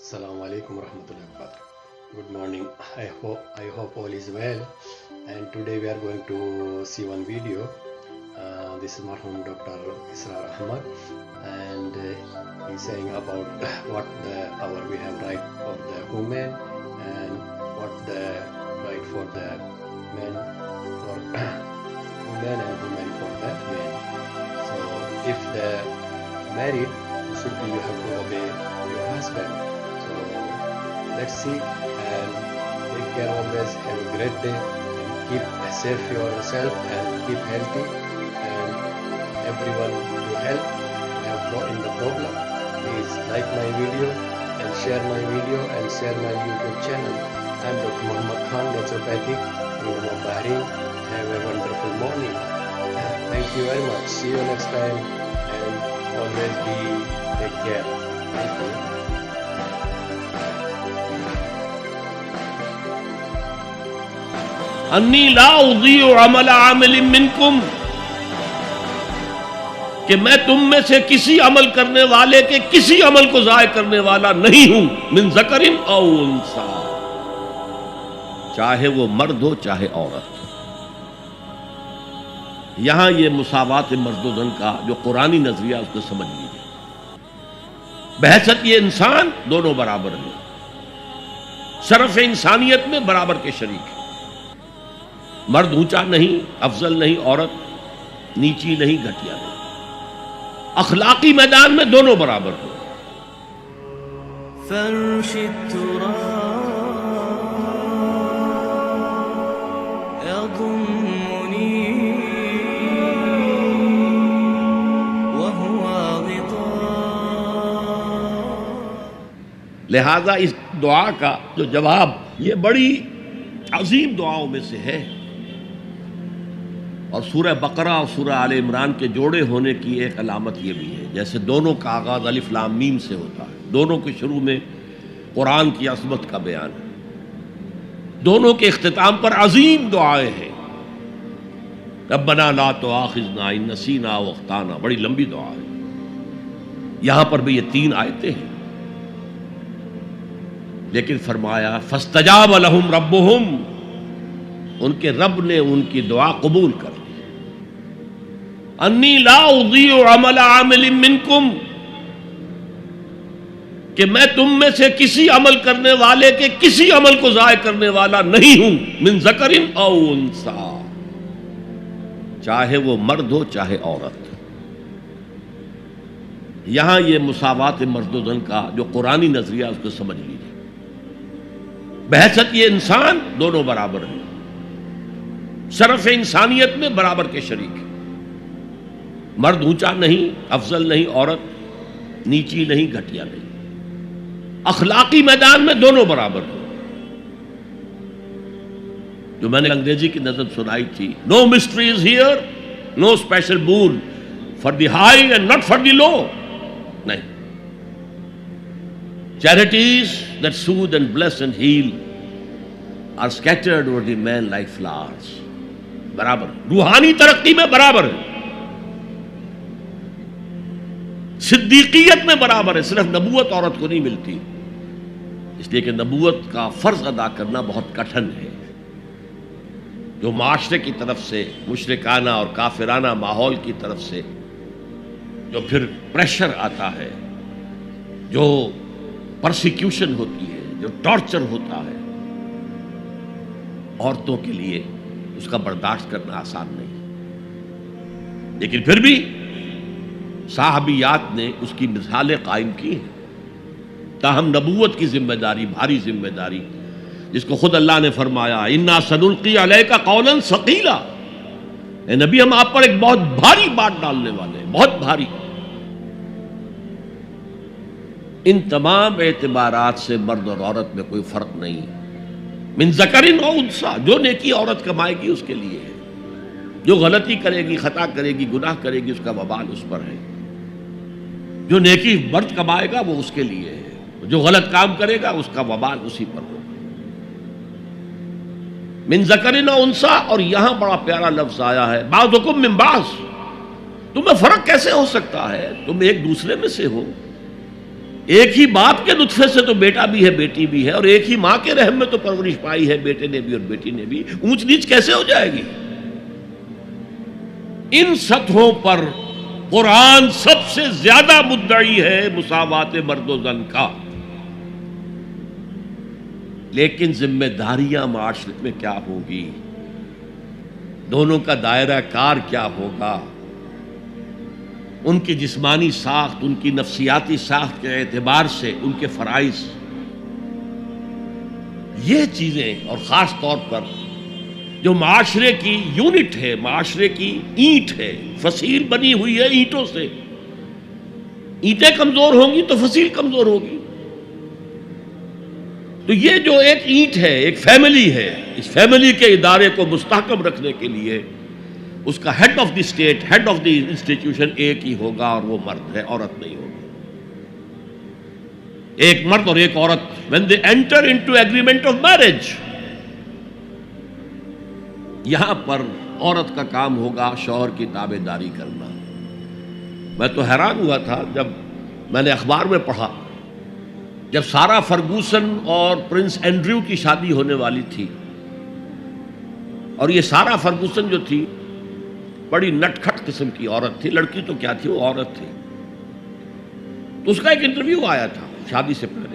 Assalamu alaikum warahmatullahi wabarakatuh. Good morning. I hope all is well. And today we are going to see one video. This is Marhum Dr. Israr Ahmad, and he's saying about what the power we have right for the women and what the right for the men for women and women for the men. So if the married, should be you have to obey your husband. So let's see and take care always. Have a great day and keep safe yourself and keep healthy. And everyone who help in the problem, please like my video and share my video and share my YouTube channel. I'm Dr. Muhammad Khan, naturopathic, Kingdom of Bahrain. Have a wonderful morning. Thank you very much. See you next time and always take care. Thank you. انی لا اضیع عمل عامل منکم، کہ میں تم میں سے کسی عمل کرنے والے کے کسی عمل کو ضائع کرنے والا نہیں ہوں، من ذکر او انثی، چاہے وہ مرد ہو چاہے عورت۔ یہاں یہ مساوات مرد و زن کا جو قرآنی نظریہ اس کو سمجھ لیجیے۔ بحثت یہ انسان دونوں برابر ہیں، شرف انسانیت میں برابر کے شریک ہیں۔ مرد اونچا نہیں، افضل نہیں، عورت نیچی نہیں، گھٹیا نہیں۔ اخلاقی میدان میں دونوں برابر ہو۔ فرش التراب يضمني وهو غطاء۔ لہذا اس دعا کا جو جواب، یہ بڑی عظیم دعاؤں میں سے ہے، اور سورہ بقرہ اور سورہ آل عمران کے جوڑے ہونے کی ایک علامت یہ بھی ہے، جیسے دونوں کا آغاز الف لام میم سے ہوتا ہے، دونوں کے شروع میں قرآن کی عظمت کا بیان ہے، دونوں کے اختتام پر عظیم دعائیں ہیں۔ ربنا لا تؤاخذنا ان نسینا او اخطانا، بڑی لمبی دعا ہے۔ یہاں پر بھی یہ 3 آیتیں ہیں، لیکن فرمایا فاستجاب لهم ربهم، ان کے رب نے ان کی دعا قبول کر لی۔ انی لا اضیع عمل عامل منکم، کہ میں تم میں سے کسی عمل کرنے والے کے کسی عمل کو ضائع کرنے والا نہیں ہوں، من ذکر او انثی، چاہے وہ مرد ہو چاہے عورت۔ یہاں یہ مساوات مرد و زن کا جو قرآنی نظریہ اس کو سمجھ لیجیے۔ بحثت یہ انسان دونوں برابر ہیں، شرف انسانیت میں برابر کے شریک ہیں۔ مرد اونچا نہیں، افضل نہیں، عورت نیچی نہیں، گھٹیا نہیں۔ اخلاقی میدان میں دونوں برابر ہیں۔ جو میں نے انگریزی کی نظم سنائی تھی، no mysteries here, no special bowl for the high and not for the low, نہیں۔ Charities that soothe and bless and heal are scattered over the man like flowers. برابر، روحانی ترقی میں برابر ہے، صدیقیت میں برابر ہے۔ صرف نبوت عورت کو نہیں ملتی، اس لیے کہ نبوت کا فرض ادا کرنا بہت کٹھن ہے۔ جو معاشرے کی طرف سے مشرکانہ اور کافرانہ ماحول کی طرف سے جو پھر پریشر آتا ہے، جو پرسیکیوشن ہوتی ہے، جو ٹارچر ہوتا ہے، عورتوں کے لیے اس کا برداشت کرنا آسان نہیں۔ لیکن پھر بھی صحابیات نے اس کی مثالیں قائم کی ہیں۔ تاہم نبوت کی ذمہ داری، بھاری ذمہ داری، جس کو خود اللہ نے فرمایا انا سنلقی علیک قولا ثقیلا، اے نبی ہم آپ پر ایک بہت بھاری بات ڈالنے والے ہیں، بہت بھاری۔ ان تمام اعتبارات سے مرد اور عورت میں کوئی فرق نہیں، من ذکر او انثی، جو نیکی عورت کمائے گی اس کے لیے ہے، جو غلطی کرے گی، خطا کرے گی، گناہ کرے گی، اس کا وبال اس پر ہے۔ جو نیکی مرد کمائے گا وہ اس کے لیے ہے، جو غلط کام کرے گا اس کا وبال اسی پر ہوگا۔ من ذکر او انثی، اور یہاں بڑا پیارا لفظ آیا ہے بعضکم من بعض، تمہیں فرق کیسے ہو سکتا ہے؟ تم ایک دوسرے میں سے ہو، ایک ہی باپ کے نطفے سے تو بیٹا بھی ہے بیٹی بھی ہے، اور ایک ہی ماں کے رحم میں تو پرورش پائی ہے بیٹے نے بھی اور بیٹی نے بھی، اونچ نیچ کیسے ہو جائے گی؟ ان سطحوں پر قرآن سب سے زیادہ مدعی ہے مساوات مرد و زن کا، لیکن ذمہ داریاں معاشرت میں کیا ہوگی، دونوں کا دائرہ کار کیا ہوگا، ان کی جسمانی ساخت، ان کی نفسیاتی ساخت کے اعتبار سے ان کے فرائض، یہ چیزیں، اور خاص طور پر جو معاشرے کی یونٹ ہے، معاشرے کی اینٹ ہے، فصیل بنی ہوئی ہے اینٹوں سے، اینٹیں کمزور ہوں گی تو فصیل کمزور ہوگی۔ تو یہ جو ایک اینٹ ہے، ایک فیملی ہے، اس فیملی کے ادارے کو مستحکم رکھنے کے لیے اس کا head of the state, head of the institution ایک ہی ہوگا، اور وہ مرد ہے، عورت نہیں ہوگی۔ ایک مرد اور ایک عورت when they enter into agreement of marriage، یہاں پر عورت کا کام ہوگا شوہر کی تابع داری کرنا۔ میں تو حیران ہوا تھا جب میں نے اخبار میں پڑھا، جب سارا فرگوسن اور پرنس اینڈریو کی شادی ہونے والی تھی، اور یہ سارا فرگوسن جو تھی بڑی نٹ کھٹ قسم کی عورت تھی، لڑکی تو کیا تھی، وہ عورت تھی، تو اس کا ایک انٹرویو آیا تھا شادی سے پہلے۔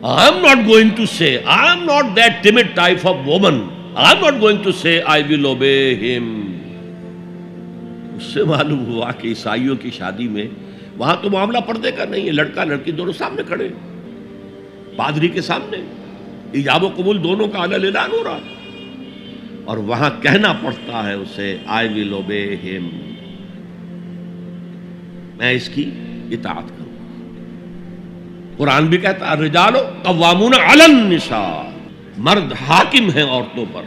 I am not going to say, I am not that timid type of woman, I am not going to say I will obey him۔ اس سے معلوم ہوا کہ عیسائیوں کی شادی میں وہاں تو معاملہ پردے کا نہیں ہے، لڑکا لڑکی دونوں سامنے کھڑے، پادری کے سامنے ایجاب و قبول دونوں کا اعلان اعلان ہو رہا، اور وہاں کہنا پڑتا ہے اسے I will obey him، میں اس کی اطاعت کروں۔ قرآن بھی کہتا ہے الرجال قوامون علی النساء، مرد حاکم ہیں عورتوں پر،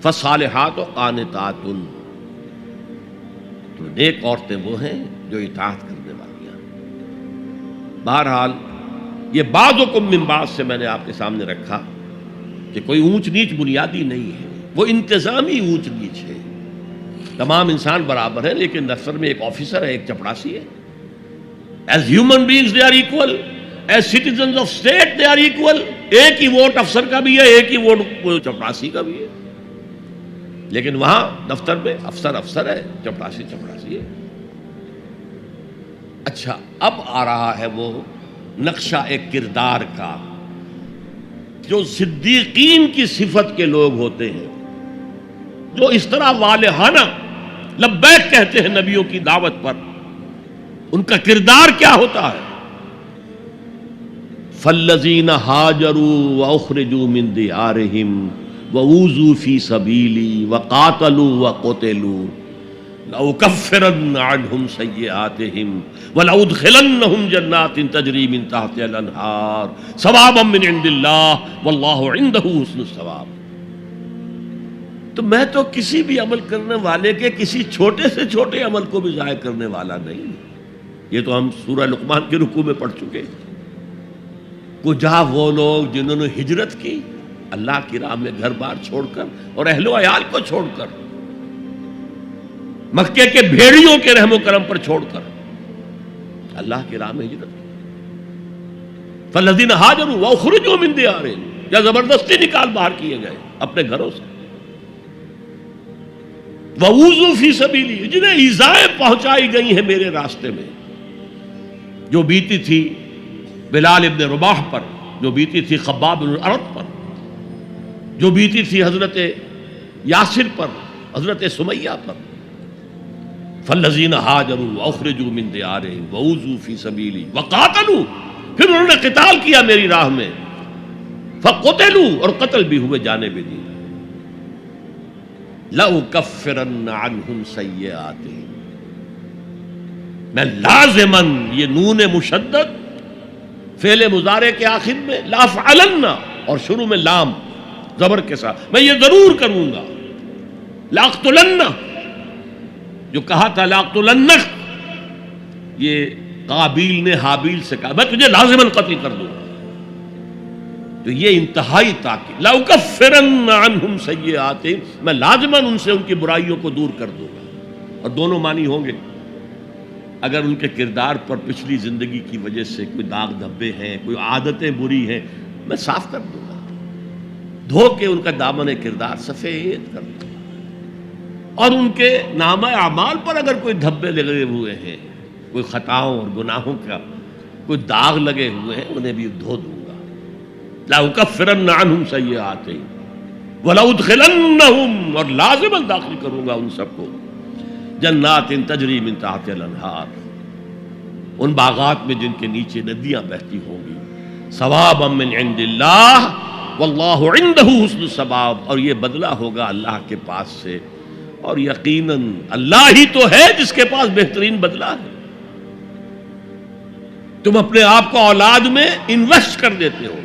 فالصالحات قانتات، تو نیک عورتیں وہ ہیں جو اطاعت کرنے والی ہیں۔ بہرحال یہ بعضکم من بعض سے میں نے آپ کے سامنے رکھا کہ کوئی اونچ نیچ بنیادی نہیں ہے، وہ انتظامی اونچ نیچ ہے۔ تمام انسان برابر ہیں، لیکن دفتر میں ایک آفیسر ہے، ایک چپڑاسی ہے۔ As human beings they are equal, as citizens of state they are equal۔ ایک ہی ووٹ افسر کا بھی ہے، ایک ہی ووٹ چپڑاسی کا بھی ہے، لیکن وہاں دفتر میں افسر افسر ہے، چپڑاسی چپڑاسی ہے۔ اچھا، اب آ رہا ہے وہ نقشہ ایک کردار کا، جو صدیقین کی صفت کے لوگ ہوتے ہیں، جو اس طرح والہانہ لبیک کہتے ہیں نبیوں کی دعوت پر، ان کا کردار کیا ہوتا ہے؟ فالذین ہاجروا واخرجوا من دیارہم وأوذوا فی سبیلی وقاتلوا وقتلوا لأکفرن عنہم سیئاتہم ولأدخلنہم جنات تجری من تحتہا الانہار ثوابا من عند اللہ واللہ عندہ حسن الثواب۔ تو میں تو کسی بھی عمل کرنے والے کے کسی چھوٹے سے چھوٹے عمل کو بھی ضائع کرنے والا نہیں۔ یہ تو ہم سورہ لقمان کے رکوع میں پڑھ چکے۔ کجا وہ لوگ جنہوں نے ہجرت کی اللہ کی راہ میں گھر بار چھوڑ کر اور اہل و عیال کو چھوڑ کر، مکے کے بھیڑیوں کے رحم و کرم پر چھوڑ کر اللہ کی راہ میں ہجرت کی۔ فالذین ہاجروا واخرجوا من دیارہم، یا زبردستی نکال باہر کیے گئے اپنے گھروں سے، وَأُوذُوا فِي سَبِيلِي، جنہیں ایذائیں پہنچائی گئی ہیں میرے راستے میں، جو بیتی تھی بلال ابن رباح پر، جو بیتی تھی خباب بن الارت پر، جو بیتی تھی حضرت یاسر پر، حضرت سمیہ پر۔ فالذین ہاجروا واخرجوا من دیارہم وأوذوا فی سبیلی وقاتلوا، پھر انہوں نے قتال کیا میری راہ میں، فقتلوا، اور قتل بھی ہوئے، جانے بھی دی، لأکفرن عنہم سیئاتہم، میں لازماً، یہ نون مشدد فعل مضارع کے آخر میں، لافعلن، اور شروع میں لام زبر کے ساتھ، میں یہ ضرور کروں گا، لاقتلن، جو کہا تھا لاقتلنک، یہ قابیل نے حابیل سے کہا میں تجھے لازماً قتل کر دوں گا، تو یہ انتہائی تاکید، لأکفرن عنہم سیئاتہم، میں لازماً ان سے ان کی برائیوں کو دور کر دوں گا، اور دونوں معنی ہوں گے۔ اگر ان کے کردار پر پچھلی زندگی کی وجہ سے کوئی داغ دھبے ہیں، کوئی عادتیں بری ہیں، میں صاف کر دوں گا، دھو کے ان کا دامن کردار سفید کر دوں گا، اور ان کے نامہ اعمال پر اگر کوئی دھبے لگے ہوئے ہیں، کوئی خطاؤں اور گناہوں کا کوئی داغ لگے ہوئے ہیں، انہیں بھی دھو دوں گا۔ لَأُكَفِّرَنَّ عَنْهُمْ سَيِّئَاتِهِمْ وَلَأُدْخِلَنَّهُمْ، اور لازماً داخل کروں گا ان سب کو جنات تجری من تحتها الانہار، ان باغات میں جن کے نیچے ندیاں بہتی ہوں گی، ثوابا من عند اللہ واللہ عنده حسن الثواب، اور یہ بدلہ ہوگا اللہ کے پاس سے، اور یقیناً اللہ ہی تو ہے جس کے پاس بہترین بدلہ ہے۔ تم اپنے آپ کو اولاد میں انویسٹ کر دیتے ہو،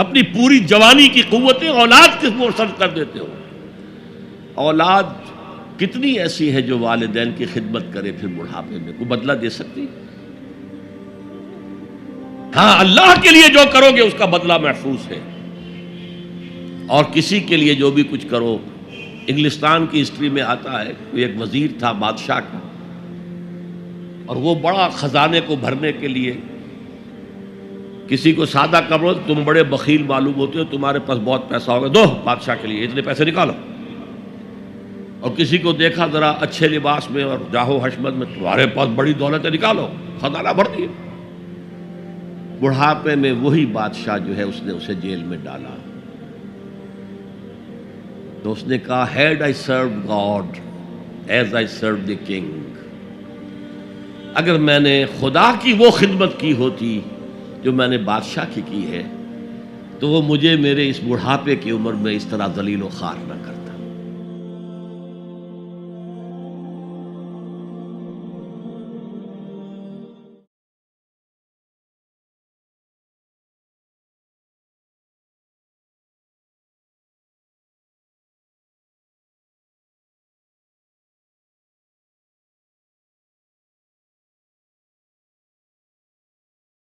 اپنی پوری جوانی کی قوتیں اولاد کے اوپر صرف کر دیتے ہو۔ اولاد کتنی ایسی ہے جو والدین کی خدمت کرے پھر بڑھاپے میں، کوئی بدلہ دے سکتی؟ ہاں، اللہ کے لیے جو کرو گے اس کا بدلہ محفوظ ہے، اور کسی کے لیے جو بھی کچھ کرو۔ انگلستان کی ہسٹری میں آتا ہے، کوئی ایک وزیر تھا بادشاہ کا، اور وہ بڑا خزانے کو بھرنے کے لیے کسی کو سادہ کرو، تم بڑے بخیل معلوم ہوتے ہو، تمہارے پاس بہت پیسہ ہوگا، دو بادشاہ کے لیے اتنے پیسے نکالو، اور کسی کو دیکھا ذرا اچھے لباس میں اور جاہو حشمت میں، تمہارے پاس بڑی دولتیں نکالو، خزانہ بھر دیے۔ بڑھاپے میں وہی بادشاہ جو ہے اس نے اسے جیل میں ڈالا، تو اس نے کہا had I served God as I served the king، اگر میں نے خدا کی وہ خدمت کی ہوتی جو میں نے بادشاہ کی ہے، تو وہ مجھے میرے اس بڑھاپے کی عمر میں اس طرح ذلیل و خوار نہ کرتا۔